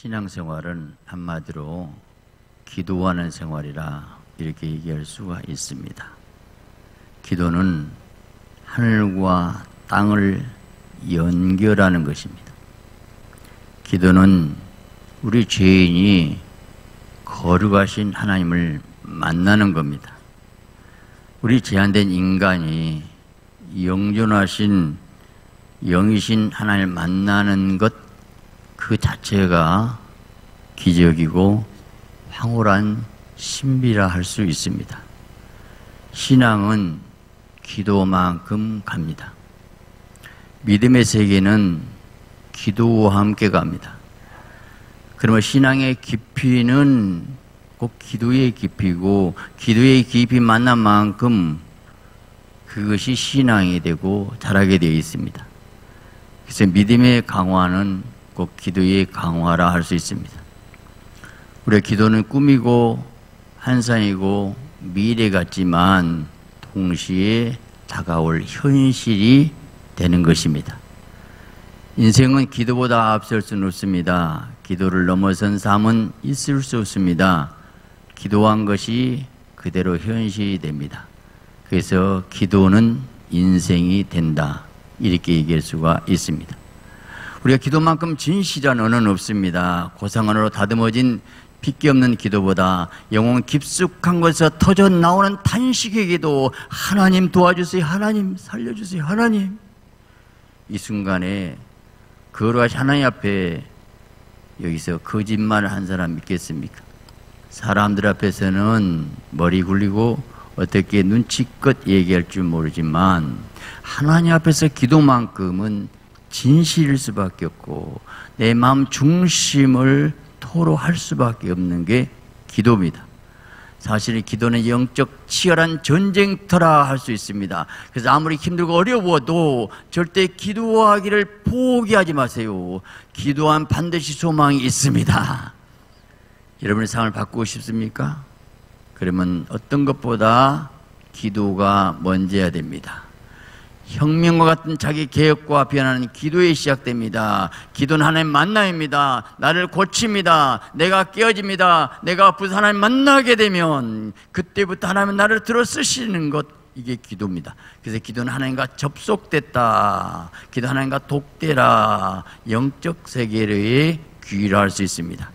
신앙생활은 한마디로 기도하는 생활이라 이렇게 얘기할 수가 있습니다. 기도는 하늘과 땅을 연결하는 것입니다. 기도는 우리 죄인이 거룩하신 하나님을 만나는 겁니다. 우리 제한된 인간이 영존하신 영이신 하나님을 만나는 것 그 자체가 기적이고 황홀한 신비라 할 수 있습니다. 신앙은 기도만큼 갑니다. 믿음의 세계는 기도와 함께 갑니다. 그러면 신앙의 깊이는 꼭 기도의 깊이고 기도의 깊이 만난 만큼 그것이 신앙이 되고 자라게 되어 있습니다. 그래서 믿음의 강화는 꼭 기도의 강화라 할 수 있습니다. 우리의 기도는 꿈이고 환상이고 미래 같지만 동시에 다가올 현실이 되는 것입니다. 인생은 기도보다 앞설 수는 없습니다. 기도를 넘어선 삶은 있을 수 없습니다. 기도한 것이 그대로 현실이 됩니다. 그래서 기도는 인생이 된다, 이렇게 얘기할 수가 있습니다. 우리가 기도만큼 진실한 언어는 없습니다. 고상언어로 다듬어진 핏기 없는 기도보다 영혼 깊숙한 곳에서 터져 나오는 탄식의 기도, 하나님 도와주세요, 하나님 살려주세요, 하나님. 이 순간에 거룩하신 하나님 앞에 여기서 거짓말을 한 사람 믿겠습니까? 사람들 앞에서는 머리 굴리고 어떻게 눈치껏 얘기할 줄 모르지만 하나님 앞에서 기도만큼은 진실일 수밖에 없고 내 마음 중심을 토로할 수밖에 없는 게 기도입니다. 사실 기도는 영적 치열한 전쟁터라 할 수 있습니다. 그래서 아무리 힘들고 어려워도 절대 기도하기를 포기하지 마세요. 기도한 반드시 소망이 있습니다. 여러분의 삶을 바꾸고 싶습니까? 그러면 어떤 것보다 기도가 먼저야 됩니다. 혁명과 같은 자기 개혁과 변화는 기도에 시작됩니다. 기도는 하나님 만남입니다. 나를 고칩니다. 내가 깨어집니다. 내가 아프서 하나님 만나게 되면 그때부터 하나님은 나를 들어 쓰시는 것, 이게 기도입니다. 그래서 기도는 하나님과 접속됐다, 기도 하나님과 독대라, 영적 세계의 귀라 할 수 있습니다.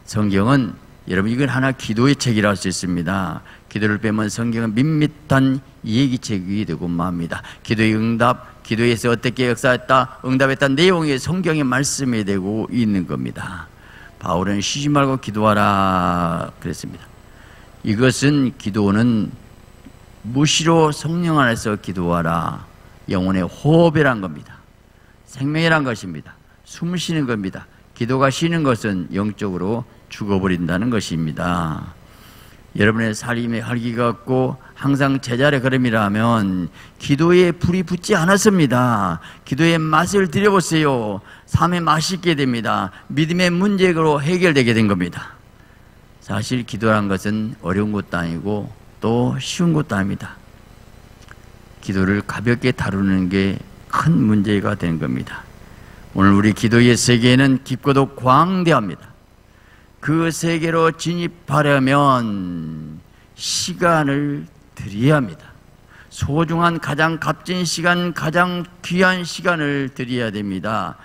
성경은 여러분 이건 하나 기도의 책이라 할 수 있습니다. 기도를 빼면 성경은 밋밋한 얘기책이 되고 맙니다. 기도의 응답, 기도에서 어떻게 역사했다, 응답했다 내용이 성경의 말씀이 되고 있는 겁니다. 바울은 쉬지 말고 기도하라 그랬습니다. 이것은 기도는 무시로 성령 안에서 기도하라, 영혼의 호흡이란 겁니다. 생명이란 것입니다. 숨 쉬는 겁니다. 기도가 쉬는 것은 영적으로 죽어버린다는 것입니다. 여러분의 삶의 활기가 없고 항상 제자리의 걸음이라면 기도에 불이 붙지 않았습니다. 기도의 맛을 들여보세요. 삶의 맛이 있게 됩니다. 믿음의 문제로 해결되게 된 겁니다. 사실 기도란 것은 어려운 것도 아니고 또 쉬운 것도 아닙니다. 기도를 가볍게 다루는 게 큰 문제가 된 겁니다. 오늘 우리 기도의 세계는 깊고도 광대합니다. 그 세계로 진입하려면 시간을 들여야 합니다. 소중한 가장 값진 시간, 가장 귀한 시간을 들여야 됩니다.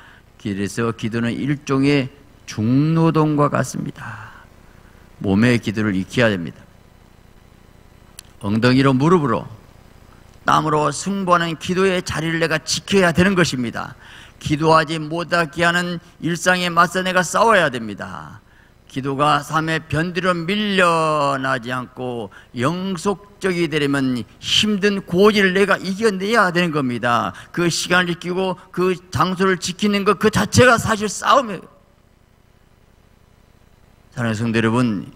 그래서 기도는 일종의 중노동과 같습니다. 몸의 기도를 익혀야 됩니다. 엉덩이로 무릎으로 땀으로 승부하는 기도의 자리를 내가 지켜야 되는 것입니다. 기도하지 못하게 하는 일상에 맞서 내가 싸워야 됩니다. 기도가 삶의 변두리로 밀려나지 않고 영속적이 되려면 힘든 고지를 내가 이겨내야 되는 겁니다. 그 시간을 지키고 그 장소를 지키는 것 그 자체가 사실 싸움이에요. 사랑하는 성도 여러분,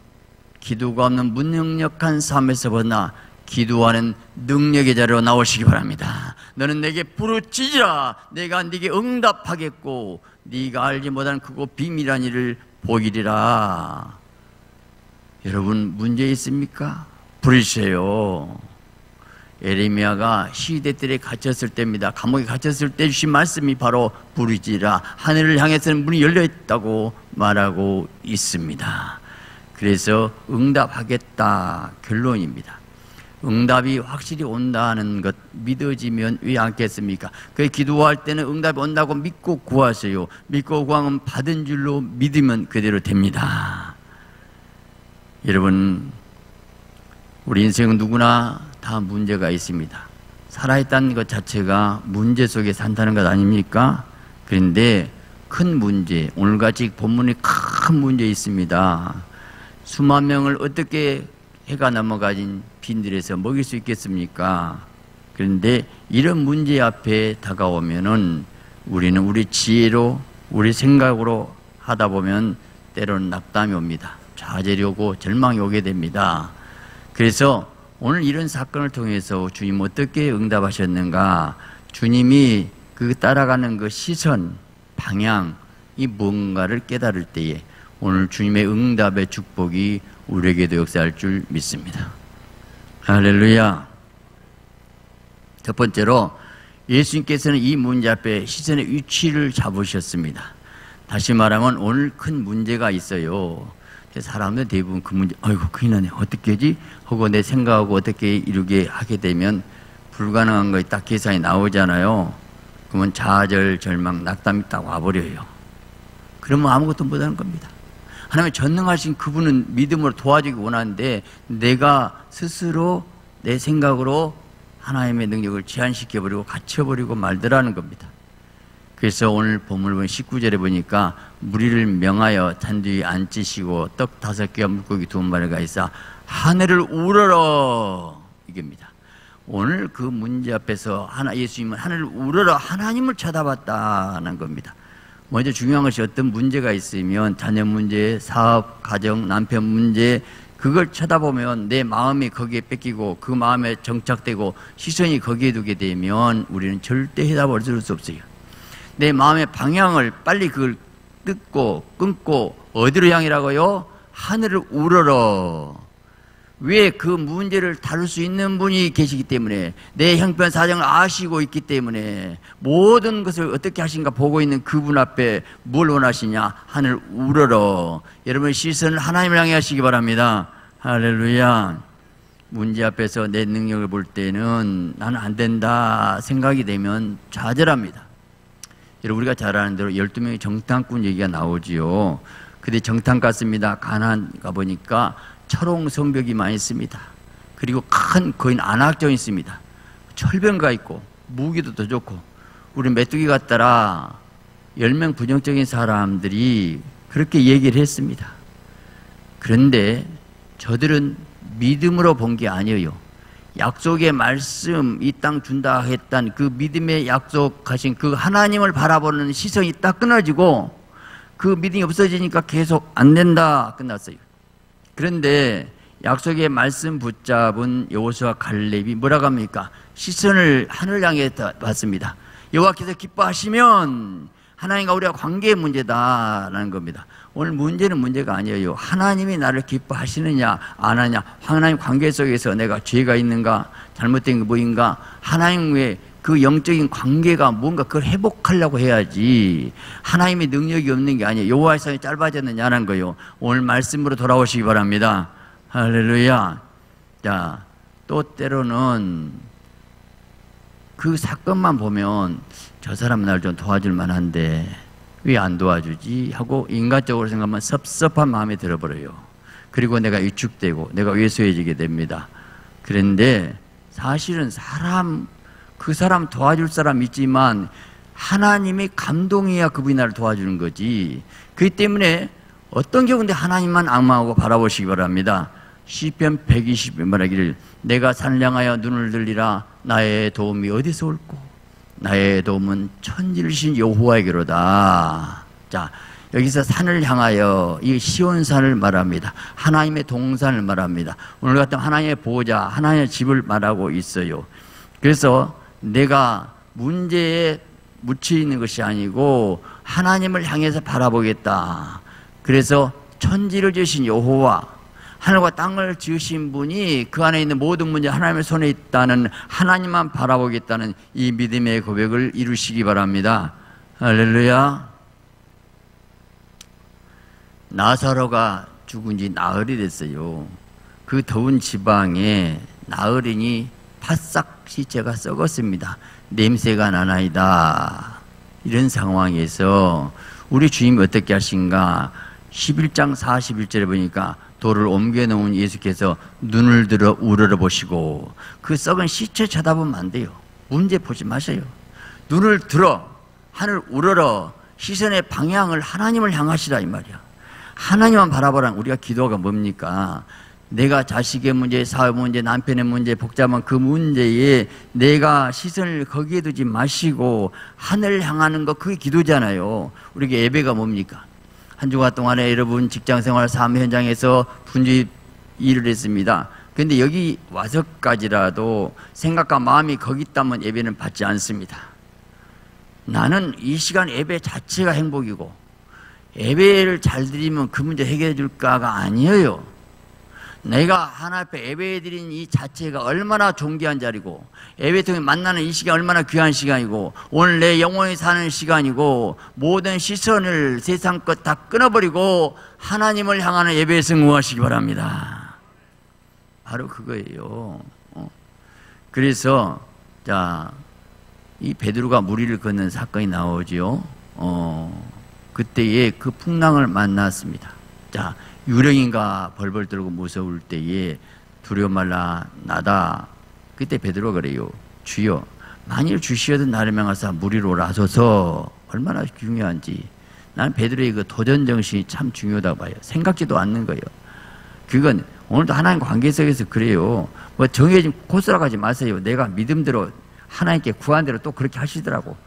기도가 없는 무능력한 삶에서 벗어나 기도하는 능력의 자리로 나오시기 바랍니다. 너는 내게 부르짖으라, 내가 네게 응답하겠고 네가 알지 못하는 크고 비밀한 일을 보이리라. 여러분 문제 있습니까? 부르세요. 에레미야가 시대들에 갇혔을 때입니다. 감옥에 갇혔을 때 주신 말씀이 바로 부르짖으라 하늘을 향해서는 문이 열려있다고 말하고 있습니다. 그래서 응답하겠다 결론입니다. 응답이 확실히 온다는 것 믿어지면 왜 않겠습니까? 그 기도할 때는 응답이 온다고 믿고 구하세요. 믿고 구하면 받은 줄로 믿으면 그대로 됩니다. 여러분, 우리 인생은 누구나 다 문제가 있습니다. 살아있다는 것 자체가 문제 속에 산다는 것 아닙니까? 그런데 큰 문제, 오늘같이 본문에 큰 문제 있습니다. 수만 명을 어떻게 해가 넘어가진 빈들에서 먹일 수 있겠습니까? 그런데 이런 문제 앞에 다가오면은 우리는 우리 지혜로, 우리 생각으로 하다 보면 때로는 낙담이 옵니다. 좌절이 오고 절망이 오게 됩니다. 그래서 오늘 이런 사건을 통해서 주님 어떻게 응답하셨는가, 주님이 그 따라가는 그 시선, 방향이 뭔가를 깨달을 때에 오늘 주님의 응답의 축복이 우리에게도 역사할 줄 믿습니다. 할렐루야. 첫 번째로 예수님께서는 이 문제 앞에 시선의 위치를 잡으셨습니다. 다시 말하면 오늘 큰 문제가 있어요. 사람들 대부분 그 문제, 아이고 큰일 나네, 어떻게 하지? 하고 내 생각하고 어떻게 이루게 하게 되면 불가능한 거에 딱 계산이 나오잖아요. 그러면 좌절, 절망, 낙담이 딱 와버려요. 그러면 아무것도 못하는 겁니다. 하나님의 전능하신 그분은 믿음으로 도와주기 원하는데 내가 스스로 내 생각으로 하나님의 능력을 제한시켜버리고 갇혀버리고 말더라는 겁니다. 그래서 오늘 본문을 보면 19절에 보니까 무리를 명하여 잔디 위에 앉히시고 떡 5개와 물고기 2마리가 있어 하늘을 우러러, 이겁니다. 오늘 그 문제 앞에서 예수님은 하늘을 우러러 하나님을 쳐다봤다는 겁니다. 먼저 중요한 것이 어떤 문제가 있으면 자녀 문제, 사업, 가정, 남편 문제, 그걸 쳐다보면 내 마음이 거기에 뺏기고 그 마음에 정착되고 시선이 거기에 두게 되면 우리는 절대 해답을 얻을 수 없어요. 내 마음의 방향을 빨리 그걸 끊고 어디로 향이라고요? 하늘을 우러러. 왜? 그 문제를 다룰 수 있는 분이 계시기 때문에, 내 형편 사정을 아시고 있기 때문에 모든 것을 어떻게 하신가 보고 있는 그분 앞에 뭘 원하시냐? 하늘 우러러. 여러분 시선을 하나님을 향해 하시기 바랍니다. 할렐루야. 문제 앞에서 내 능력을 볼 때는 나는 안 된다 생각이 되면 좌절합니다. 여러분 우리가 잘 아는 대로 12명의 정탐꾼 얘기가 나오지요. 근데 정탐 갔습니다. 가나안 가보니까 철옹 성벽이 많이 있습니다. 그리고 큰 거인 안악정이 있습니다. 철병가 있고 무기도 더 좋고. 우리 메뚜기 같더라 10명 부정적인 사람들이 그렇게 얘기를 했습니다. 그런데 저들은 믿음으로 본 게 아니에요. 약속의 말씀, 이 땅 준다 했던 그 믿음의 약속하신 그 하나님을 바라보는 시선이 딱 끊어지고 그 믿음이 없어지니까 계속 안 된다 끝났어요. 그런데 약속의 말씀 붙잡은 여호수아 갈렙이 뭐라고 합니까? 시선을 하늘 향해 봤습니다. 여호와께서 기뻐하시면 하나님과 우리가 관계의 문제다라는 겁니다. 오늘 문제는 문제가 아니에요. 하나님이 나를 기뻐하시느냐 안 하냐, 하나님 관계 속에서 내가 죄가 있는가, 잘못된 게 뭐인가, 하나님의 그 영적인 관계가 뭔가 그걸 회복하려고 해야지 하나님의 능력이 없는 게 아니에요. 여호와의 손이 짧아졌느냐는 거예요. 오늘 말씀으로 돌아오시기 바랍니다. 할렐루야. 자, 또 때로는 그 사건만 보면 저 사람 날 좀 도와줄 만한데 왜 안 도와주지 하고 인간적으로 생각하면 섭섭한 마음이 들어버려요. 그리고 내가 위축되고 내가 왜소해지게 됩니다. 그런데 사실은 그 사람 도와줄 사람 있지만 하나님이 감동해야 그분이 나를 도와주는 거지. 그렇기 때문에 어떤 경우인데 하나님만 악망하고 바라보시기 바랍니다. 시편 120에 말하기를 내가 산을 향하여 눈을 들리라 나의 도움이 어디서 올꼬 나의 도움은 천지르신 여호와에게로다. 자, 여기서 산을 향하여 이 시온산을 말합니다. 하나님의 동산을 말합니다. 오늘 같은 하나님의 보호자, 하나님의 집을 말하고 있어요. 그래서 내가 문제에 묻혀 있는 것이 아니고 하나님을 향해서 바라보겠다. 그래서 천지를 지으신 여호와, 하늘과 땅을 지으신 분이 그 안에 있는 모든 문제 하나님의 손에 있다는, 하나님만 바라보겠다는 이 믿음의 고백을 이루시기 바랍니다. 할렐루야. 나사로가 죽은 지 나흘이 됐어요. 그 더운 지방에 나흘이니 바싹 시체가 썩었습니다. 냄새가 나나이다. 이런 상황에서 우리 주님이 어떻게 하신가? 11장 41절에 보니까 돌을 옮겨놓은 예수께서 눈을 들어 우러러보시고, 그 썩은 시체 쳐다보면 안 돼요. 문제 보지 마세요. 눈을 들어 하늘 우러러 시선의 방향을 하나님을 향하시라 이 말이야. 하나님만 바라보라. 우리가 기도가 뭡니까? 내가 자식의 문제, 사회 문제, 남편의 문제, 복잡한 그 문제에 내가 시선을 거기에 두지 마시고 하늘을 향하는 거, 그게 기도잖아요. 우리에게 예배가 뭡니까? 한 주간 동안에 여러분 직장생활 삶 현장에서 분주히 일을 했습니다. 그런데 여기 와서까지라도 생각과 마음이 거기 있다면 예배는 받지 않습니다. 나는 이 시간 예배 자체가 행복이고, 예배를 잘 드리면 그 문제 해결해 줄까가 아니에요. 내가 하나님 앞에 예배 드린 이 자체가 얼마나 존귀한 자리고, 예배 통해 만나는 이 시간 얼마나 귀한 시간이고, 오늘 내 영혼이 사는 시간이고, 모든 시선을 세상 것 다 끊어버리고 하나님을 향하는 예배에 승무하시기 바랍니다. 바로 그거예요. 그래서 자, 이 베드로가 물 위를 걷는 사건이 나오죠. 그때에 그 풍랑을 만났습니다. 자, 유령인가 벌벌 떨고 무서울 때에 두려워 말라 나다. 그때 베드로가 그래요. 주여, 만일 주시어도 나를 명하사 물 위로 나서서. 얼마나 중요한지. 나는 베드로의 그 도전 정신이 참 중요하다고 봐요. 생각지도 않는 거예요. 그건 오늘도 하나님 관계 속에서 그래요. 뭐 정해진 코스라 가지 마세요. 내가 믿음대로 하나님께 구한 대로 또 그렇게 하시더라고.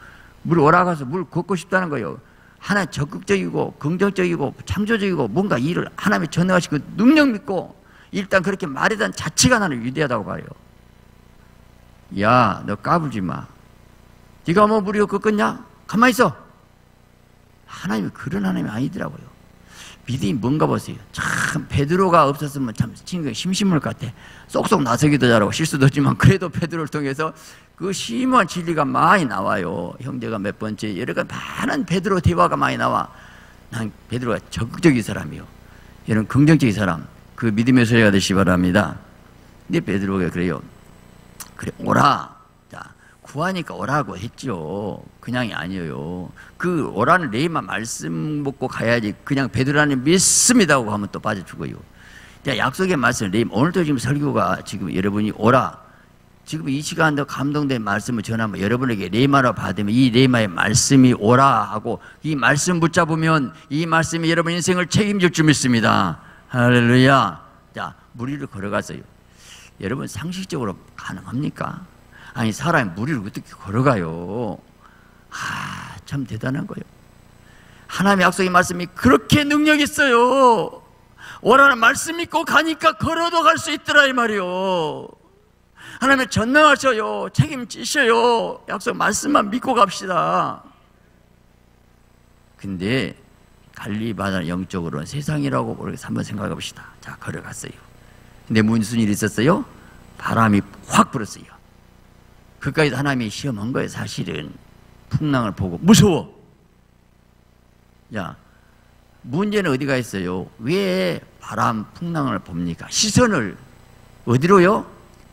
물 올라가서 물 걷고 싶다는 거예요. 하나님 적극적이고 긍정적이고 창조적이고 뭔가 일을 하나님이 전능하시고 능력 믿고 일단 그렇게 말하던 자체가 나는 위대하다고 봐요. 야, 너 까불지 마. 네가 뭐 물이 걷겠냐? 가만히 있어. 하나님이 그런 하나님이 아니더라고요. 믿음이 뭔가 보세요. 참 베드로가 없었으면 참 친구가 심심할 것 같아. 쏙쏙 나서기도 잘하고 실수도 했지만 그래도 베드로를 통해서 그 심오한 진리가 많이 나와요. 형제가 몇 번째 여러 가지 많은 베드로 대화가 많이 나와. 난 베드로가 적극적인 사람이요. 이런 긍정적인 사람. 그 믿음의 소리가 되시기 바랍니다. 근데 베드로가 그래요. 그래 오라. 자, 구하니까 오라고 했죠. 그냥이 아니에요. 그 오라는 레이만 말씀 먹고 가야지. 그냥 베드로는 믿습니다 하고 하면 또 빠져 죽어요. 약속의 말씀 레이, 오늘도 지금 설교가 지금 여러분이 오라. 지금 이 시간도 감동된 말씀을 전하면 여러분에게 레마로 받으면 이 레마의 말씀이 오라 하고 이 말씀 붙잡으면 이 말씀이 여러분 인생을 책임질 줄 믿습니다. 할렐루야. 자, 물 위를 걸어갔어요. 여러분 상식적으로 가능합니까? 아니 사람이 물 위를 어떻게 걸어가요? 참 대단한 거예요. 하나님의 약속의 말씀이 그렇게 능력 있어요. 오라는 말씀 믿고 가니까 걸어도 갈 수 있더라 이 말이요. 하나님의 전능하셔요. 책임지셔요. 약속 말씀만 믿고 갑시다. 근데 갈릴리 바다 영적으로는 세상이라고 모르겠어. 한번 생각해 봅시다. 자, 걸어갔어요. 근데 무슨 일이 있었어요? 바람이 확 불었어요. 그까지도 하나님이 시험한 거예요. 사실은 풍랑을 보고 무서워. 야, 문제는 어디가 있어요? 왜 바람 풍랑을 봅니까? 시선을 어디로요?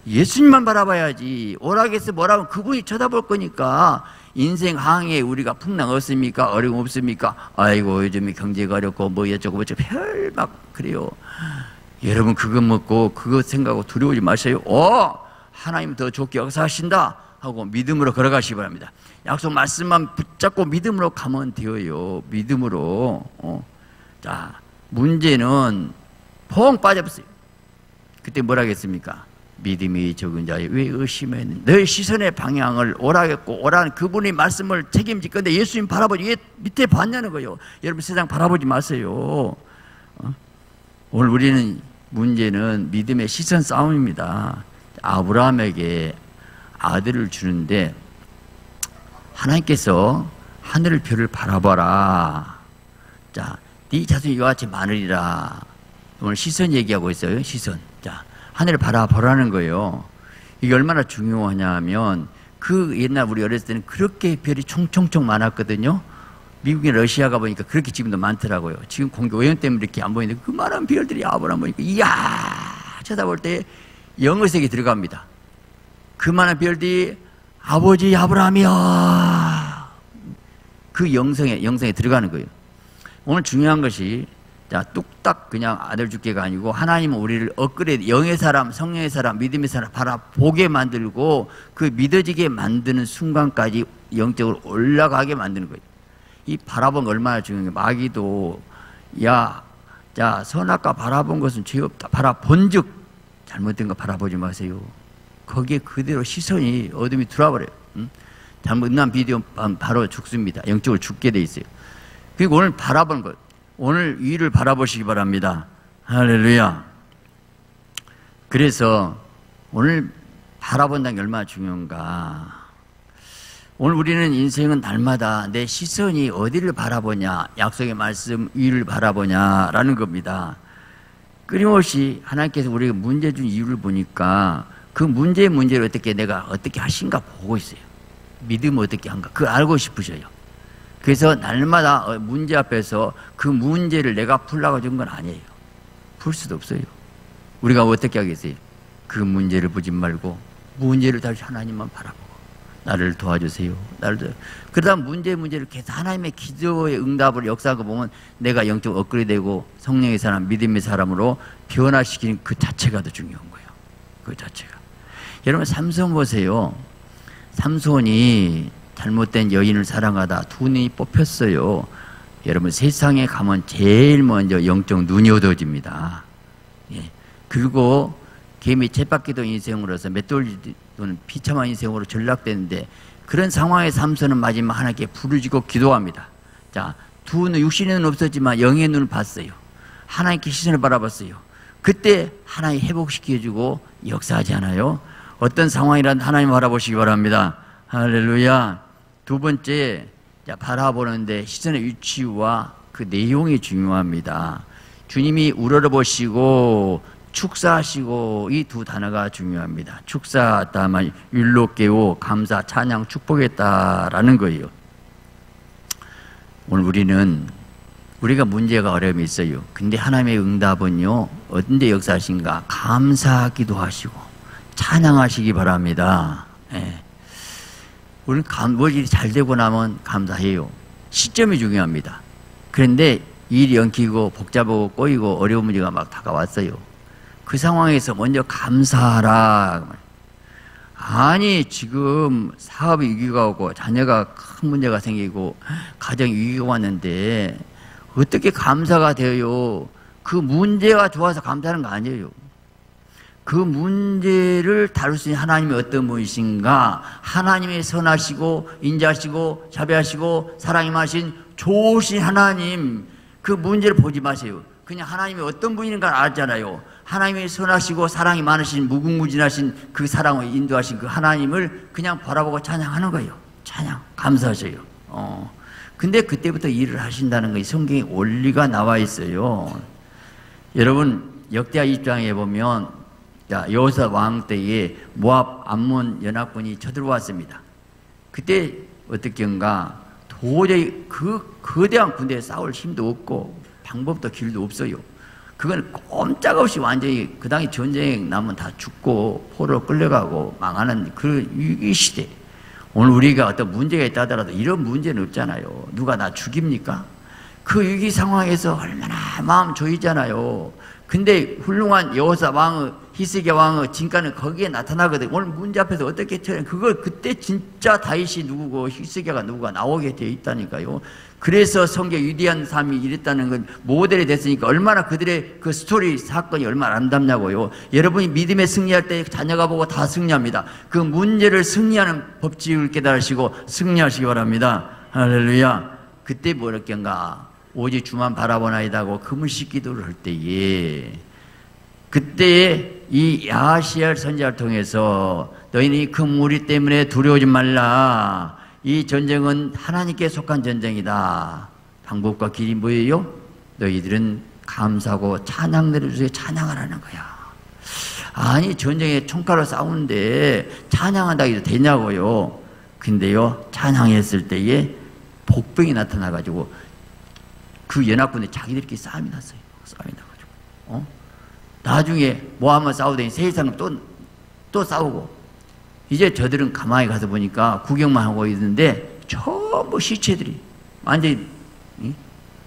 예수님만 바라봐야지. 오락에서 뭐라면 그분이 쳐다볼 거니까. 인생 항해에 우리가 풍랑 없습니까? 어려움 없습니까? 아이고 요즘에 경제가 어렵고 뭐 어쩌고 저쩌고 별 막 그래요. 여러분 그거 먹고 그거 생각하고 두려우지 마세요. 하나님 더 좋게 역사하신다 하고 믿음으로 걸어가시기 바랍니다. 약속 말씀만 붙잡고 믿음으로 가면 되어요. 믿음으로. 자, 문제는 펑 빠져버렸어요. 그때 뭐라 했습니까? 믿음이 적은 자에 왜 의심했는지. 너의 시선의 방향을 오라겠고 오라는 그분의 말씀을 책임질 건데 예수님 바라보지 왜 밑에 봤냐는 거예요. 여러분 세상 바라보지 마세요. 오늘 우리는 문제는 믿음의 시선 싸움입니다. 아브라함에게 아들을 주는데 하나님께서 하늘 별을 바라봐라. 자, 네 자손이 이와 같이 많으리라. 오늘 시선 얘기하고 있어요. 시선. 자, 하늘을 바라보라는 거예요. 이게 얼마나 중요하냐면 그 옛날 우리 어렸을 때는 그렇게 별이 총총총 많았거든요. 미국이나 러시아가 보니까 그렇게 지금도 많더라고요. 지금 공기 오염 때문에 이렇게 안 보이는데 그 많은 별들이 아무나 보니까 이야 쳐다볼 때 영어색이 들어갑니다. 그 많은 별들이 아버지 아브라함이야 그 영성에 들어가는 거예요. 오늘 중요한 것이 자 뚝딱 그냥 아들 죽게가 아니고 하나님은 우리를 업그레이드 영의 사람 성령의 사람 믿음의 사람 바라보게 만들고 그 믿어지게 만드는 순간까지 영적으로 올라가게 만드는 거예요. 이 바라본 거 얼마나 중요해요. 마귀도 야 선악과 바라본 것은 죄 없다. 바라본 즉 잘못된 거 바라보지 마세요. 거기에 그대로 시선이 어둠이 들어와버려요. 잘못난 비디오 바로 죽습니다. 영적으로 죽게 돼 있어요. 그리고 오늘 바라본 것 오늘 위를 바라보시기 바랍니다. 할렐루야. 그래서 오늘 바라본다는 게 얼마나 중요한가. 오늘 우리는 인생은 날마다 내 시선이 어디를 바라보냐 약속의 말씀 위를 바라보냐라는 겁니다. 끊임없이 하나님께서 우리에게 문제 준 이유를 보니까 그 문제를 어떻게 내가 어떻게 하신가 보고 있어요. 믿으면 어떻게 한가 그걸 알고 싶으셔요. 그래서 날마다 문제 앞에서 그 문제를 내가 풀라고 준 건 아니에요. 풀 수도 없어요. 우리가 어떻게 하겠어요? 그 문제를 보지 말고 문제를 다시 하나님만 바라보고 나를 도와주세요. 그러다 문제를 계속 하나님의 기도의 응답을 역사한 거 보면 내가 영적으로 업그레이드되고 성령의 사람, 믿음의 사람으로 변화시키는 그 자체가 더 중요한 거예요. 그 자체가. 여러분 삼손 보세요. 삼손이 잘못된 여인을 사랑하다 두 눈이 뽑혔어요. 여러분 세상에 가면 제일 먼저 영적 눈이 어두워집니다. 예. 그리고 개미 쳇바퀴도 인생으로서 맷돌리는 비참한 인생으로 전락되는데 그런 상황에 삼손은 마지막 하나님께 부르짖고 기도합니다. 자, 두 눈, 육신의 눈은 없었지만 영의 눈을 봤어요. 하나님께 시선을 바라봤어요. 그때 하나님 회복시켜주고 역사하지 않아요? 어떤 상황이라도 하나님 바라보시기 바랍니다. 할렐루야. 두 번째, 바라보는데 시선의 위치와 그 내용이 중요합니다. 주님이 우러러보시고 축사하시고 이 두 단어가 중요합니다. 축사하다 말 율롭게오 감사 찬양 축복했다라는 거예요. 오늘 우리가 문제가 어려움이 있어요. 근데 하나님의 응답은요 언제 역사하신가 감사하기도 하시고 찬양하시기 바랍니다. 예. 우리는 무엇이 잘 되고 나면 감사해요. 시점이 중요합니다. 그런데 일이 엉키고 복잡하고 꼬이고 어려운 문제가 막 다가왔어요. 그 상황에서 먼저 감사하라. 아니 지금 사업에 위기가 오고 자녀가 큰 문제가 생기고 가정에 위기가 왔는데 어떻게 감사가 되어요? 그 문제가 좋아서 감사하는 거 아니에요. 그 문제를 다룰 수 있는 하나님이 어떤 분이신가? 하나님이 선하시고 인자하시고 자비하시고 사랑이 많으신 좋으신 하나님 그 문제를 보지 마세요. 그냥 하나님이 어떤 분인가 알잖아요. 하나님이 선하시고 사랑이 많으신 무궁무진하신 그 사랑을 인도하신 그 하나님을 그냥 바라보고 찬양하는 거예요. 찬양 감사하셔요. 근데 그때부터 일을 하신다는 거 성경에 원리가 나와 있어요. 여러분 역대하 20장에 보면 여호사 왕 때에 모압 암몬 연합군이 쳐들어왔습니다. 그때 어떻게인가 도저히 그 거대한 군대에 싸울 힘도 없고 방법도 길도 없어요. 그건 꼼짝없이 완전히 그 당시 전쟁 나면 다 죽고 포로로 끌려가고 망하는 그 이 시대. 오늘 우리가 어떤 문제가 있다 하더라도 이런 문제는 없잖아요. 누가 나 죽입니까? 그 위기 상황에서 얼마나 마음 조이잖아요. 근데 훌륭한 여호사 왕의 히스기야 왕의 진가는 거기에 나타나거든. 오늘 문제 앞에서 어떻게 처리해? 그걸 그때 진짜 다윗이 누구고 히스기야가 누구가 나오게 되어 있다니까요. 그래서 성경 위대한 삶이 이랬다는 건 모델이 됐으니까 얼마나 그들의 그 스토리 사건이 얼마나 아름답냐고요. 여러분이 믿음에 승리할 때 자녀가 보고 다 승리합니다. 그 문제를 승리하는 법칙을 깨달으시고 승리하시기 바랍니다. 할렐루야. 그때 뭐랄건가 오직 주만 바라보나이다고 금식 기도를 할 때에 그때에 이 야하시엘 선지자를 통해서 너희는 그 무리 때문에 두려워하지 말라. 이 전쟁은 하나님께 속한 전쟁이다. 방법과 길이 뭐예요? 너희들은 감사하고 찬양 내려주세요. 찬양을 하는 거야. 아니 전쟁에 총칼로 싸우는데 찬양한다 해도 되냐고요. 근데요 찬양했을 때에 복병이 나타나가지고 그 연합군에 자기들끼리 싸움이 났어요. 싸움이 나가지고 나중에 뭐 한번 싸우더니 세상 또 싸우고 이제 저들은 가만히 가서 보니까 구경만 하고 있는데 전부 시체들이 완전히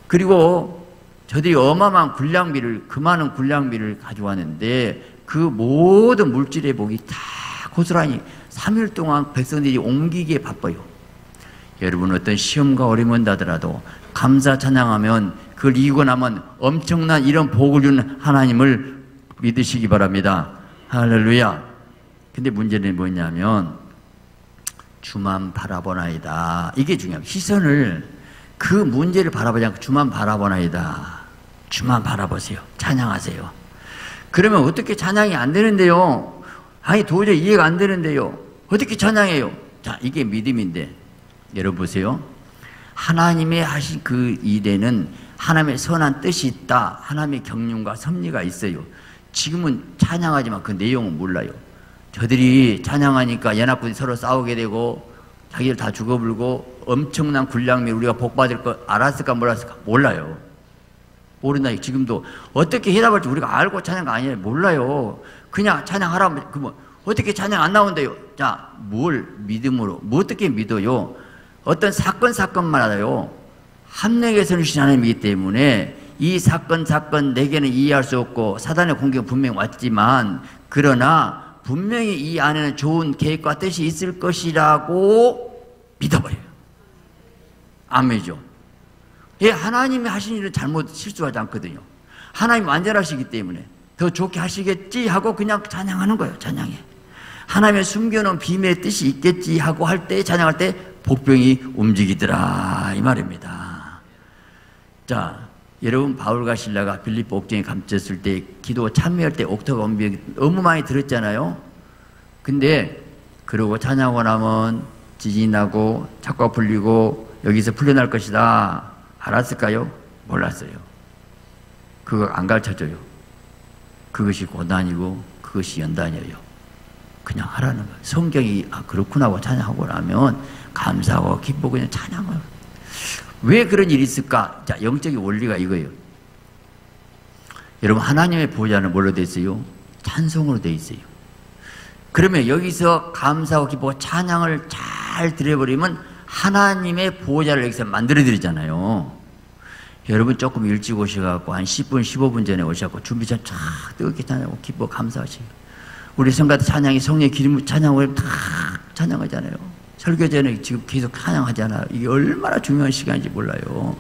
그리고 저들이 어마어마한 군량비를 그 많은 군량비를 가져왔는데 그 모든 물질의 복이 다 고스란히 3일 동안 백성들이 옮기기에 바빠요. 여러분 어떤 시험과 어려움이 온다더라도 감사 찬양하면 그걸 이기고 나면 엄청난 이런 복을 주는 하나님을 믿으시기 바랍니다. 할렐루야. 근데 문제는 뭐냐면 주만 바라보나이다. 이게 중요합니다. 시선을 그 문제를 바라보지 않고 주만 바라보나이다. 주만 바라보세요. 찬양하세요. 그러면 어떻게 찬양이 안 되는데요? 아니 도저히 이해가 안 되는데요. 어떻게 찬양해요? 자, 이게 믿음인데 여러분 보세요. 하나님의 하신 그 일에는 하나님의 선한 뜻이 있다. 하나님의 경륜과 섭리가 있어요. 지금은 찬양하지만 그 내용은 몰라요. 저들이 찬양하니까 연합군이 서로 싸우게 되고 자기들 다 죽어불고 엄청난 군량미 우리가 복받을 거 알았을까 몰랐을까? 몰라요. 모른다. 지금도 어떻게 해답할지 우리가 알고 찬양 아니에요. 몰라요. 그냥 찬양하라면 그뭐 어떻게 찬양 안 나온대요. 자, 뭘 믿음으로 뭐 어떻게 믿어요? 어떤 사건마다요 합력에서는 주신 하나님이기 때문에 이 사건 내게는 이해할 수 없고 사단의 공격은 분명히 왔지만 그러나 분명히 이 안에는 좋은 계획과 뜻이 있을 것이라고 믿어버려요. 아멘이죠. 예, 하나님이 하신 일은 잘못 실수하지 않거든요. 하나님 완전하시기 때문에 더 좋게 하시겠지 하고 그냥 찬양하는 거예요. 찬양해. 하나님의 숨겨놓은 비밀의 뜻이 있겠지 하고 할 때 찬양할 때 복병이 움직이더라 이 말입니다. 자, 여러분 바울과 실라가 빌립보 옥정에 갇혔을 때 기도 참여할 때 옥토가 엄비 너무 많이 들었잖아요. 근데 그러고 찬양하고 나면 지진이 나고 착과 풀리고 여기서 풀려날 것이다. 알았을까요? 몰랐어요. 그거 안 가르쳐줘요. 그것이 고난이고 그것이 연단이에요. 그냥 하라는 거예요. 성경이 그렇구나 하고 찬양하고 나면 감사하고 기쁘고 그냥 찬양을. 왜 그런 일이 있을까? 자, 영적인 원리가 이거예요. 여러분 하나님의 보좌는 뭘로 돼 있어요? 찬송으로 돼 있어요. 그러면 여기서 감사하고 기쁘고 찬양을 잘 드려버리면 하나님의 보좌를 여기서 만들어 드리잖아요. 여러분 조금 일찍 오셔갖고 한 10분 15분 전에 오셔갖고 준비차 쫙 뜨겁게 찬양하고 기쁘고 감사하시고 우리 성가대 찬양이 성령의 기름 찬양을 다 찬양하잖아요. 설교 전에 지금 계속 찬양하잖아요. 이게 얼마나 중요한 시간인지 몰라요.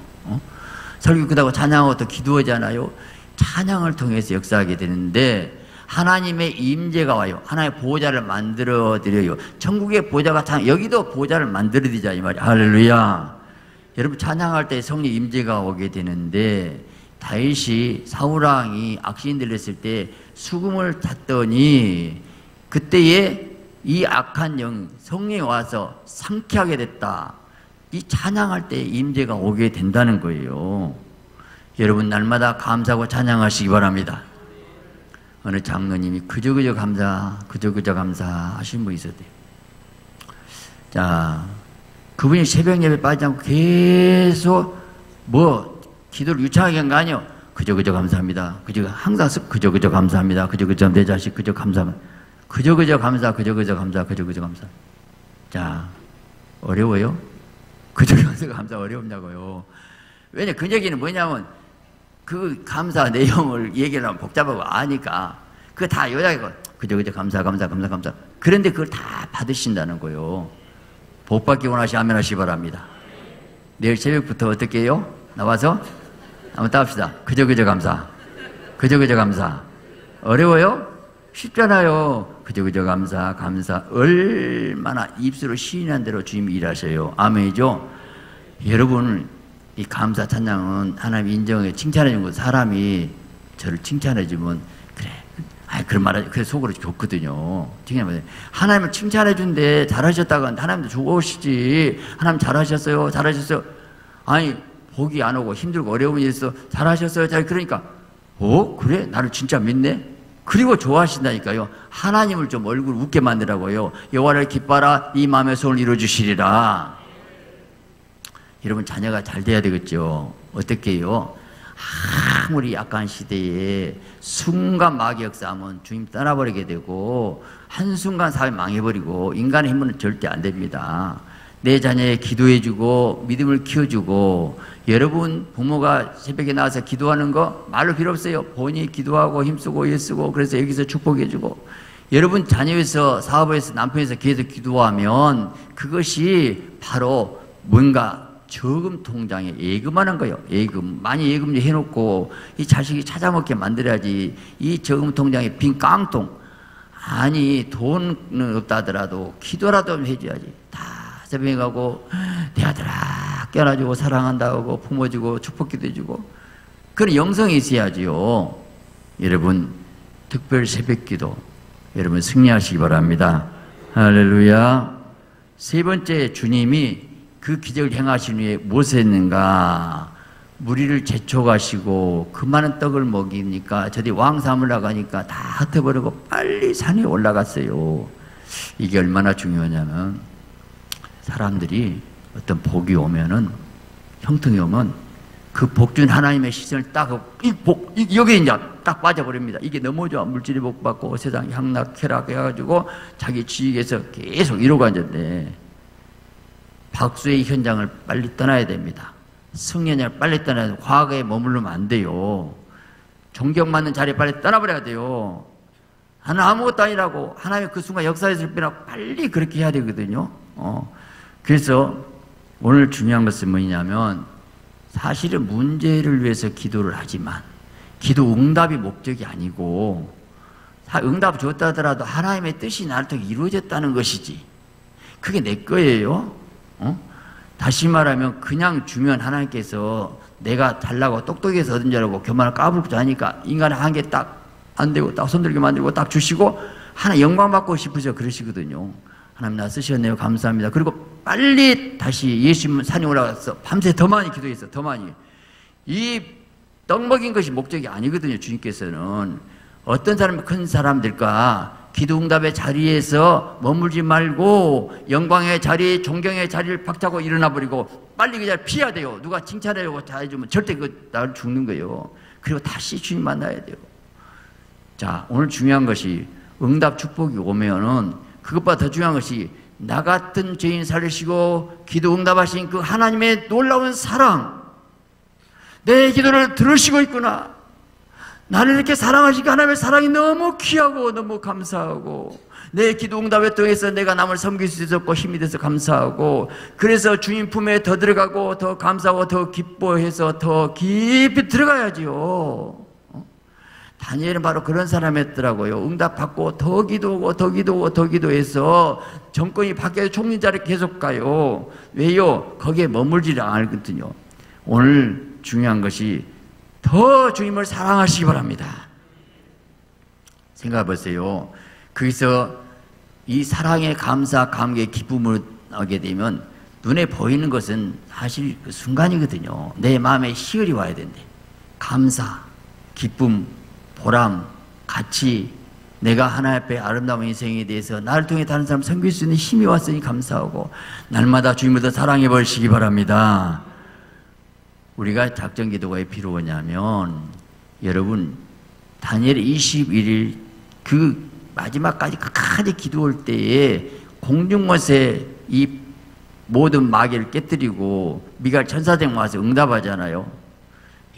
설교 끝나고 찬양하고 또 기도하잖아요. 찬양을 통해서 역사하게 되는데 하나님의 임재가 와요. 하나님의 보좌를 만들어 드려요. 천국의 보좌가 여기도 보좌를 만들어 드리자 이 말이에요. 할렐루야. 여러분 찬양할 때 성령 임재가 오게 되는데 다윗이 사울왕이 악신 들렸을 때 수금을 탔더니 그때에 이 악한 영 성령이 와서 상쾌하게 됐다. 이 찬양할 때 임재가 오게 된다는 거예요. 여러분 날마다 감사하고 찬양하시기 바랍니다. 어느 장로님이 그저 감사 하신 분이 있었대요. 자, 그분이 새벽 예배 빠지지 않고 계속 기도를 유창하게 한 거 아니에요. 그저 감사합니다. 항상 그저 감사합니다. 내 자식 그저 감사합니다. 그저 감사. 자, 어려워요? 그저 감사 어렵냐고요. 왜냐, 그 얘기는 뭐냐면 그 감사 내용을 얘기를 하면 복잡하고 아니까 그거 다 요약이고 그저 감사. 그런데 그걸 다 받으신다는 거예요. 복 받기 원하시 아멘 하시기 바랍니다. 내일 새벽부터 어떻게 해요? 나와서 한번 따봅시다. 그저 감사. 어려워요? 쉽잖아요. 그저 감사. 얼마나 입술로 시인한 대로 주님이 일하셔요. 아멘이죠? 여러분, 이 감사 찬양은 하나님 인정해 칭찬해 준 거. 사람이 저를 칭찬해 주면 그래. 그런 말 그래 속으로 좋거든요. 하나님을 칭찬해 준데 잘하셨다가 하나님도 좋으시지. 하나님 잘하셨어요. 아니 복이 안 오고 힘들고 어려운 일이 있어 잘하셨어요. 잘 그러니까 그래? 나를 진짜 믿네? 그리고 좋아하신다니까요. 하나님을 좀 얼굴 웃게 만들라고요. 여호와를 기뻐하라 네 마음의 소원을 이루어주시리라. 여러분 자녀가 잘 돼야 되겠죠. 어떻게 해요? 아무리 약한 시대에 순간 마귀 역사하면 주님 떠나버리게 되고 한순간 사회 망해버리고 인간의 힘은 절대 안 됩니다. 내 자녀에 기도해주고 믿음을 키워주고, 여러분 부모가 새벽에 나와서 기도하는 거 말로 필요 없어요. 본인이 기도하고 힘쓰고 애쓰고 그래서 여기서 축복해주고, 여러분 자녀에서 사업에서 남편에서 계속 기도하면 그것이 바로 뭔가 저금 통장에 예금하는 거예요. 예금 많이 예금 해놓고 이 자식이 찾아먹게 만들어야지. 이 저금 통장에 빈 깡통, 아니 돈은 없다 하더라도 기도라도 해줘야지. 다 새벽에 가고 내 아들아 깨어나주고 사랑한다고 품어주고 축복기도 해주고 그런 영성이 있어야지요. 여러분 특별 새벽기도 여러분 승리하시기 바랍니다. 할렐루야. 세 번째, 주님이 그 기적을 행하신 후에 무엇을 했는가? 무리를 제쳐가시고 그 많은 떡을 먹이니까 저들이 왕 삼으려고 하니까 다 흩어버리고 빨리 산에 올라갔어요. 이게 얼마나 중요하냐면, 사람들이 어떤 복이 오면은, 형통이 오면 그 복 준 하나님의 시선을 딱 여기 이제 딱 빠져버립니다. 이게 너무 좋아. 물질이 복 받고 세상 향락 쾌락 해가지고 자기 지식에서 계속 이러고 앉았네. 박수의 현장을 빨리 떠나야 됩니다. 승연을 빨리 떠나야 돼요. 과거에 머무르면 안 돼요. 존경받는 자리에 빨리 떠나버려야 돼요. 하나 아무것도 아니라고 하나님의 그 순간 역사에서 빼라고 빨리 그렇게 해야 되거든요. 그래서 오늘 중요한 것은 뭐냐면, 사실은 문제를 위해서 기도를 하지만 기도 응답이 목적이 아니고, 응답 줬다 하더라도 하나님의 뜻이 나를 통해 이루어졌다는 것이지, 그게 내 거예요. 다시 말하면 그냥 주면 하나님께서 내가 달라고 똑똑해서 얻은 줄 알고 교만을 까불고 하니까 인간의 한계 딱 안 되고 딱 손들게 만들고 딱 주시고 하나 영광 받고 싶으셔 그러시거든요. 하나님 나 쓰셨네요. 감사합니다. 그리고 빨리 다시 예수님 산에 올라가서 밤새 더 많이 기도했어. 더 많이. 이 떡 먹인 것이 목적이 아니거든요. 주님께서는 어떤 사람이 큰 사람 될까? 기도 응답의 자리에서 머물지 말고 영광의 자리, 존경의 자리를 박차고 일어나 버리고 빨리 그냥 피해야 돼요. 누가 칭찬하려고 다 해주면 절대 나를 죽는 거예요. 그리고 다시 주님 만나야 돼요. 자, 오늘 중요한 것이 응답 축복이 오면은 그것보다 더 중요한 것이 나 같은 죄인 살리시고 기도 응답하신 그 하나님의 놀라운 사랑, 내 기도를 들으시고 있구나. 나를 이렇게 사랑하시고 하나님의 사랑이 너무 귀하고 너무 감사하고, 내 기도 응답에 통해서 내가 남을 섬길 수 있었고 힘이 돼서 감사하고, 그래서 주님 품에 더 들어가고 더 감사하고 더 기뻐해서 더 깊이 들어가야지요. 다니엘은 바로 그런 사람이었더라고요. 응답받고 더 기도하고 더 기도하고 더 기도해서 정권이 바뀌어서 총리 자리에 계속 가요. 왜요? 거기에 머물지 않거든요. 오늘 중요한 것이 더 주님을 사랑하시기 바랍니다. 생각해 보세요. 거기서 이 사랑의 감사, 감격의 기쁨을 하게 되면 눈에 보이는 것은 사실 그 순간이거든요. 내 마음에 희열이 와야 된대. 감사, 기쁨, 보람, 가치, 내가 하나님 앞에 아름다운 인생에 대해서 나를 통해 다른 사람 섬길 수 있는 힘이 왔으니 감사하고, 날마다 주님을 더 사랑해 보시기 바랍니다. 우리가 작전 기도가 왜 필요하냐면, 여러분 다니엘 21일 그 마지막까지 끝까지 기도할 때에 공중못에 이 모든 마귀를 깨뜨리고 미갈 천사장 와서 응답하잖아요.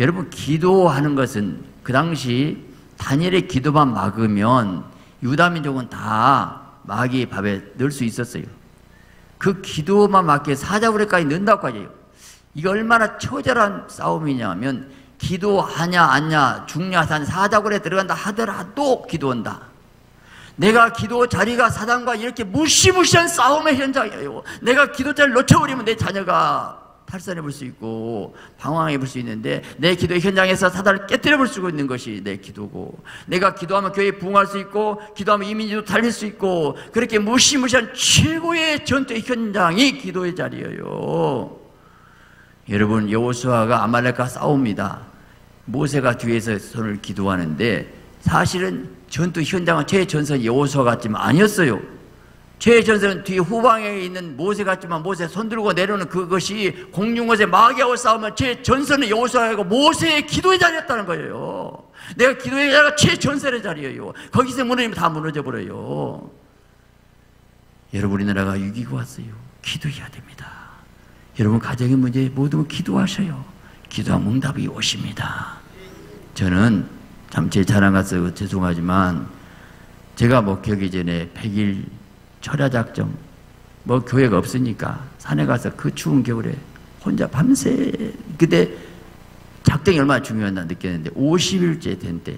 여러분 기도하는 것은 그 당시 다니엘의 기도만 막으면 유다민족은 다 마귀의 밥에 넣을 수 있었어요. 그 기도만 막기에 사자굴에까지 넣는다고 하죠. 이게 얼마나 처절한 싸움이냐면, 기도하냐 안냐 죽냐 산 사자굴에 들어간다 하더라도 기도한다. 내가 기도 자리가 사단과 이렇게 무시무시한 싸움의 현장이에요. 내가 기도 자리를 놓쳐버리면 내 자녀가 탈선해 볼 수 있고 방황해 볼 수 있는데, 내 기도의 현장에서 사단을 깨뜨려 볼 수 있는 것이 내 기도고, 내가 기도하면 교회에 부흥할 수 있고 기도하면 이민지도 달릴 수 있고, 그렇게 무시무시한 최고의 전투의 현장이 기도의 자리예요. 여러분, 여호수아가 아말렉과 싸웁니다. 모세가 뒤에서 손을 기도하는데 사실은 전투 현장은 최전선 여호수아 같지만 아니었어요. 최전선은 뒤 후방에 있는 모세 같지만 모세 손 들고 내려오는 그것이 공중곳에 마귀하고 싸우면 최전선은 여호수아이고 모세의 기도의 자리였다는 거예요. 내가 기도의 자리가 최전선의 자리예요. 거기서 무너지면 다 무너져 버려요. 여러분, 우리나라가 위기가 왔어요. 기도해야 됩니다. 여러분, 가정의 문제 모두 기도하셔요. 기도하면 응답이 오십니다. 저는 참 제 자랑 같아서 죄송하지만 제가 목회하기 전에 100일 철야작정, 교회가 없으니까 산에 가서 그 추운 겨울에 혼자 밤새, 그때 작정이 얼마나 중요하나 느꼈는데 50일째 된 때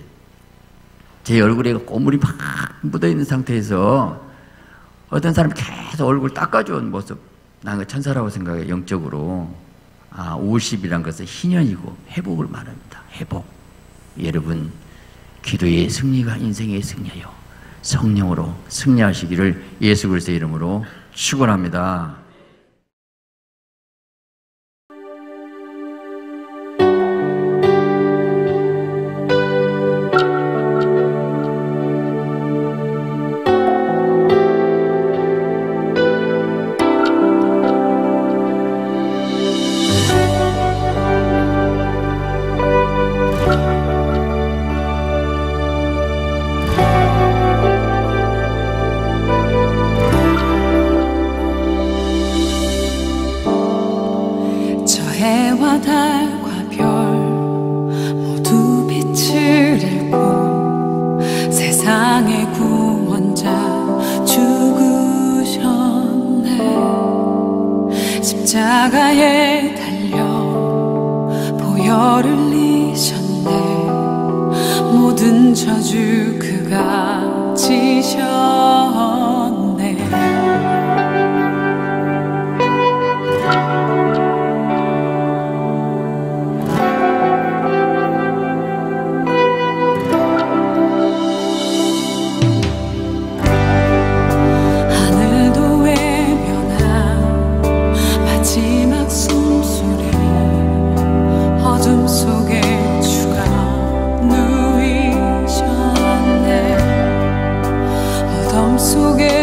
제 얼굴에 고물이 막 묻어있는 상태에서 어떤 사람이 계속 얼굴 닦아주는 모습, 난 그 천사라고 생각해. 영적으로 50이란 것은 희년이고 회복을 말합니다. 회복. 여러분, 기도의 승리가 인생의 승리예요. 성령으로 승리하시기를 예수 그리스도의 이름으로 축원합니다. 십자가에 달려 보혈을 흘리셨네. 모든 저주 그가 지셨네. 속에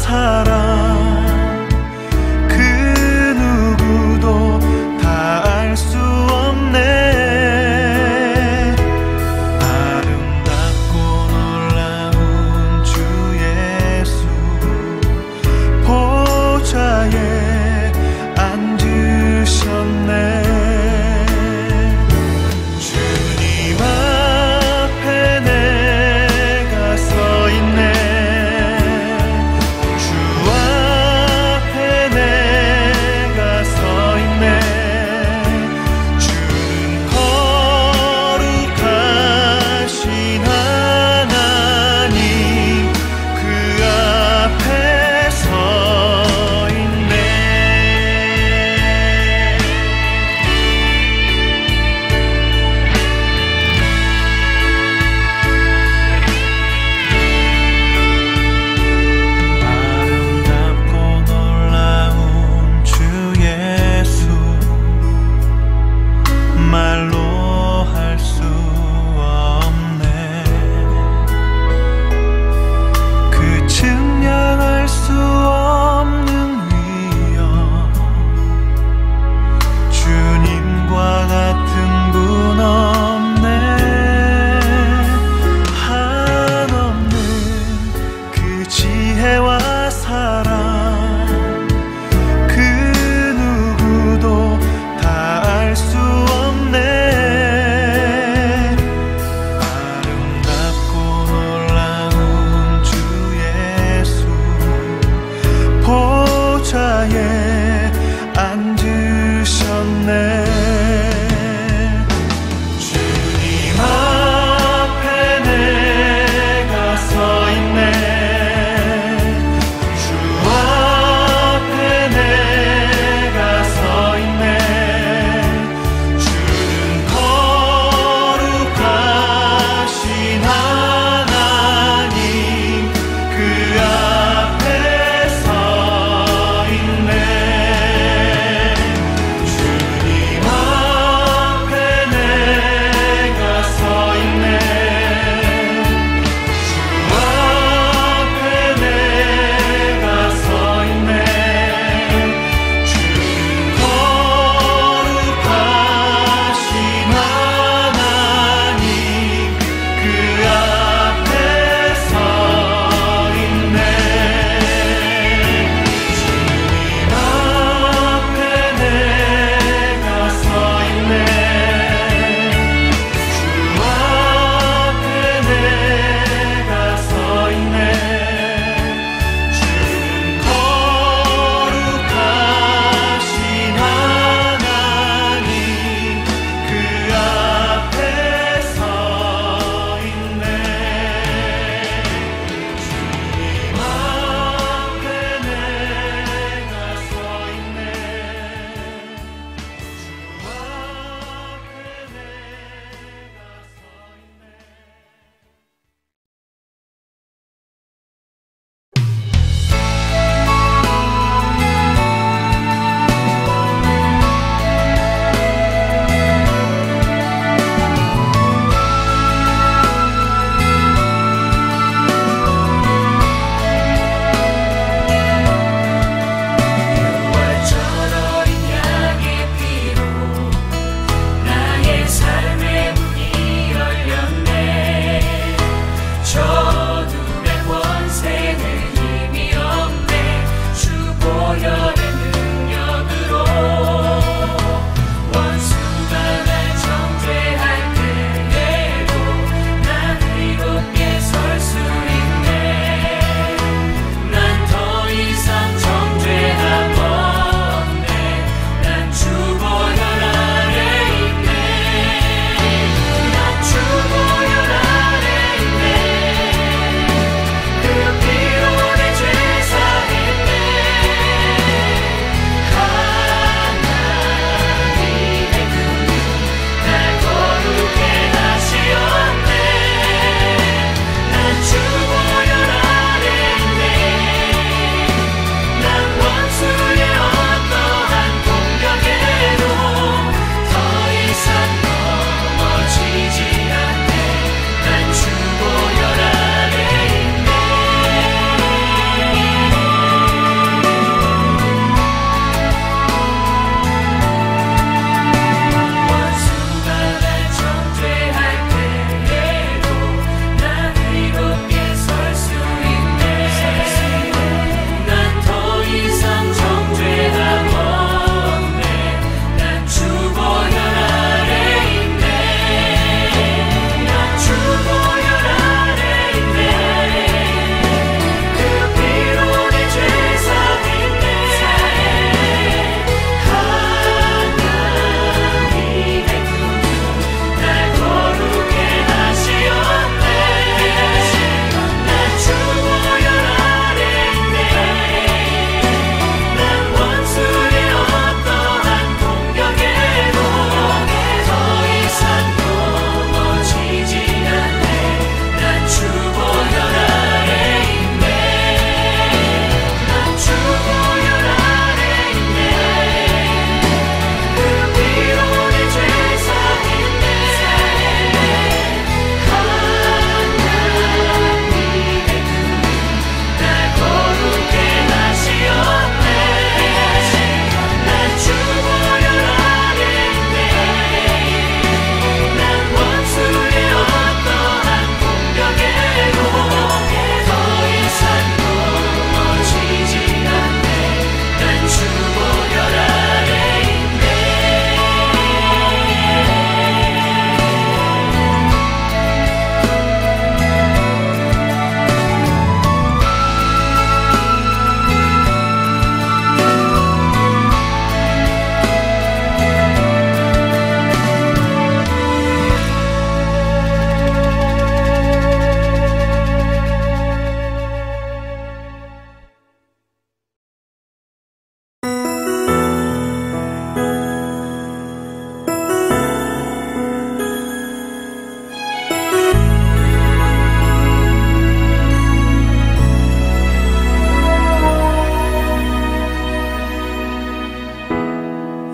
사랑 그 누구도 다 알 수 없네. 아름답고 놀라운 주 예수 보좌에 앉으셨네. 주님 앞에 내가 서 있네. 주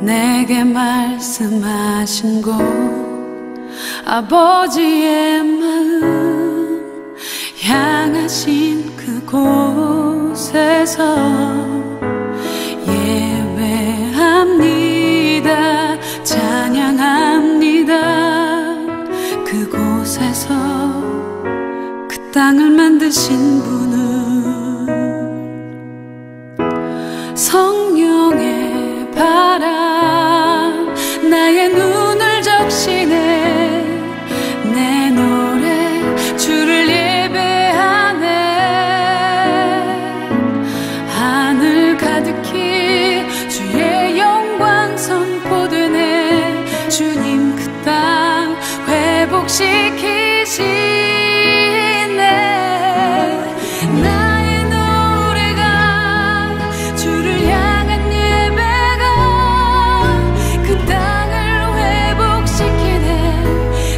내게 말씀하신 곳 아버지의 마음 향하신 그곳에서 예배합니다 찬양합니다 그곳에서 그 땅을 만드신 분은 성령의 바람 나의 눈을 적시네 내 노래 주를 예배하네 하늘 가득히 주의 영광 선포되네 주님 그 땅 회복시키시네 나의 노래가 주를 향한 예배가 그 땅을 회복시키네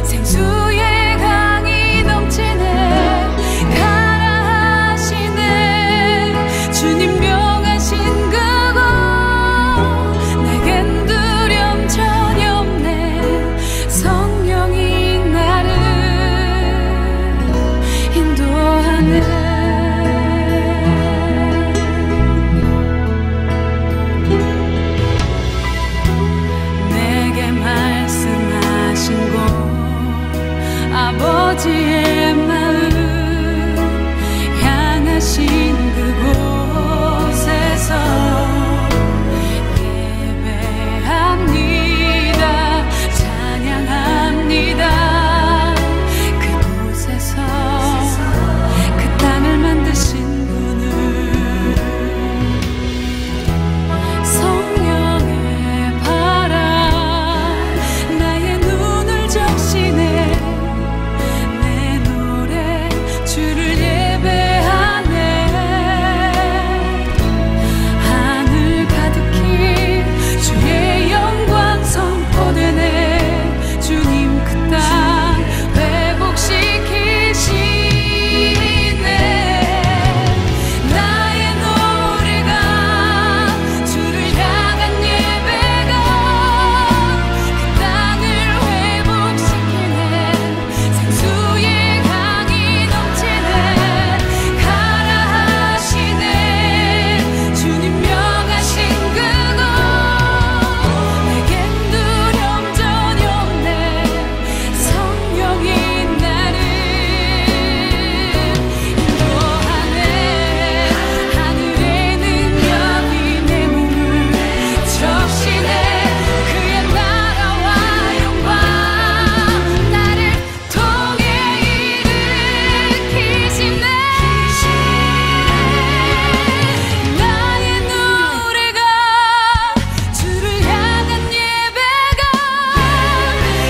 생수의 강이 넘치네 가라 하시네 주님 명하신 그곳 내겐 두려움 전혀 없네 성령이 나를 인도하네 내게 말씀하신 곳 아버지의 마음 향하신 그곳에서 예배합니다 찬양합니다 그곳에서 그 땅을 만드신 분은 성령의 바람 나의 눈을 적시네 내 노래 주를 예배하네 하늘 가득히 주의 영광 선포되네 주님 그 땅 회복시키시네 나의 노래가 주를 향한 예배가 그 땅을 회복시키네 생수의 강이 넘치네 가라 하시네 주님 명하신 그곳 내겐 두려움 전혀 없네 성령이 나를 인도하네 하늘의 능력이 내 몸을 적시네 그의 나라와 영광 나를 통해 일으키시네 나의 노래가 주를 향한 예배가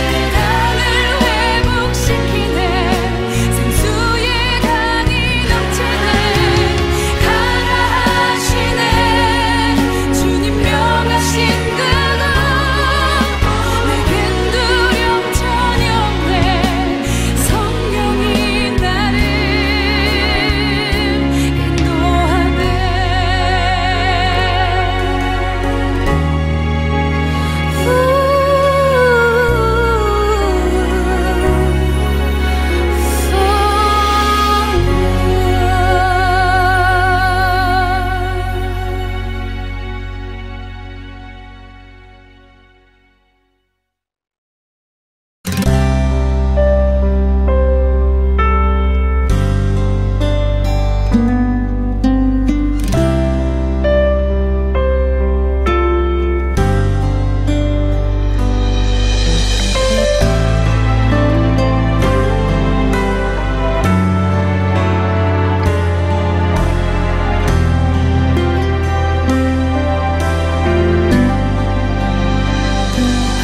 그 땅을 회복시키네 생수의 강이 넘치네 가라 하시네 주님 명하신 그곳 내겐 두려움 전혀 없네 성령이 나를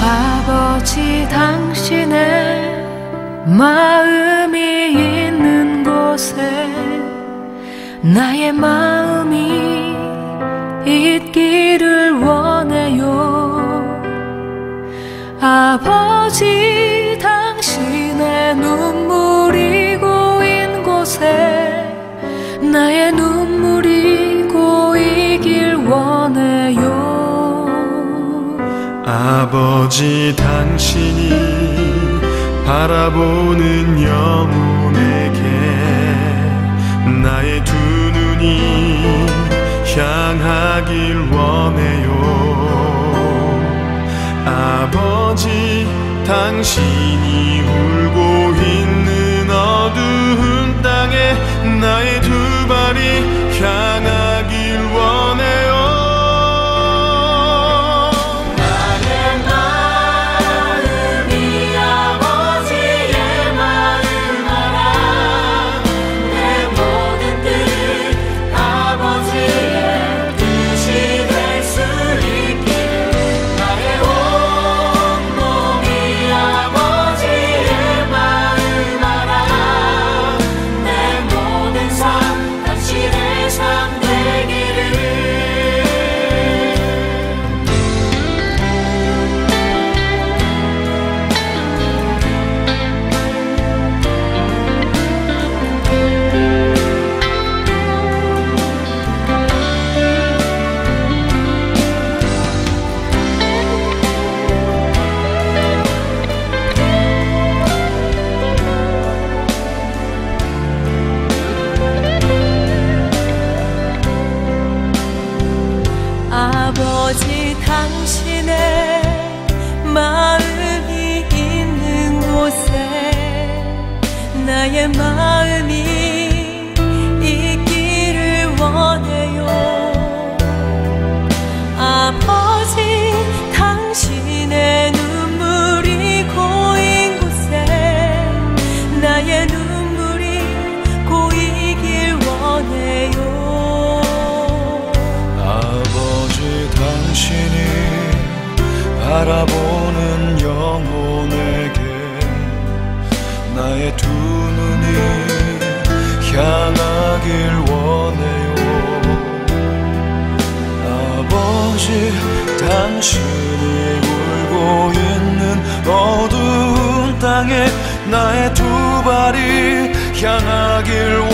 아버지 당신의 마음이 있는 곳에 나의 마음이 있기를 원해요 아버지 당신의 눈물이 고인 곳에 나의 눈물이 고이길 원해요 아버지 당신이 바라보는 영혼에게 나의 두 눈이 향하길 원해요. 아버지 당신이 울고 있는 어두운 땅에 나의 두 발이 향하길 원해요. 아버지 당신의 마음이 있는 곳에 나의 마음이 있기를 원해요. 아버지 당신의 눈물이 고인 곳에 나의 눈물이 고이길 원해요. 당신이 바라보는 영혼에게 나의 두 눈이 향하길 원해요. 아버지 당신이 울고 있는 어두운 땅에 나의 두 발이 향하길